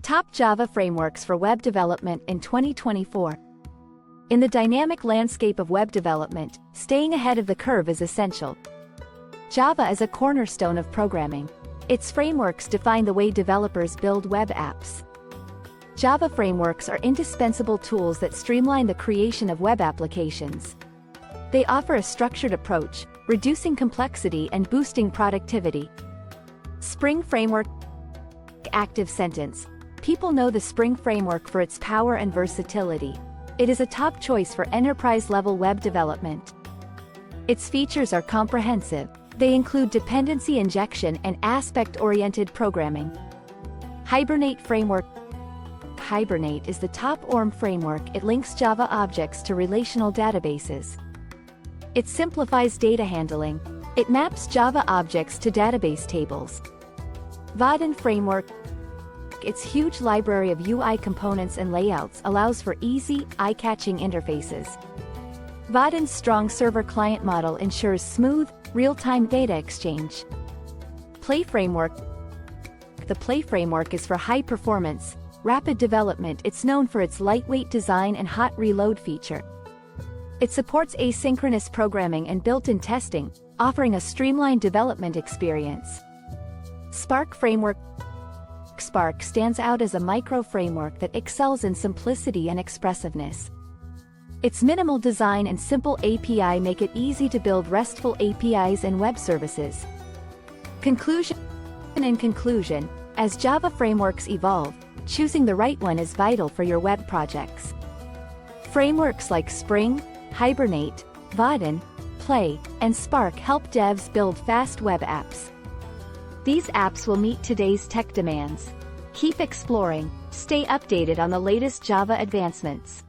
Top Java frameworks for web development in 2024. In the dynamic landscape of web development, staying ahead of the curve is essential. Java is a cornerstone of programming. Its frameworks define the way developers build web apps. Java frameworks are indispensable tools that streamline the creation of web applications. They offer a structured approach, reducing complexity and boosting productivity. Spring Framework. Active sentence. People know the Spring Framework for its power and versatility. It is a top choice for enterprise-level web development. Its features are comprehensive. They include dependency injection and aspect-oriented programming. Hibernate Framework. Hibernate is the top ORM framework. It links Java objects to relational databases. It simplifies data handling. It maps Java objects to database tables. Vaadin Framework. Its huge library of UI components and layouts allows for easy, eye-catching interfaces. Vaadin's strong server-client model ensures smooth, real-time data exchange. Play Framework. The Play Framework is for high-performance, rapid development. It's known for its lightweight design and hot reload feature. It supports asynchronous programming and built-in testing, offering a streamlined development experience. Spark Framework. Spark stands out as a micro-framework that excels in simplicity and expressiveness. Its minimal design and simple API make it easy to build RESTful APIs and web services. Conclusion. In conclusion, as Java frameworks evolve, choosing the right one is vital for your web projects. Frameworks like Spring, Hibernate, Vaadin, Play, and Spark help devs build fast web apps. These apps will meet today's tech demands. Keep exploring, stay updated on the latest Java advancements.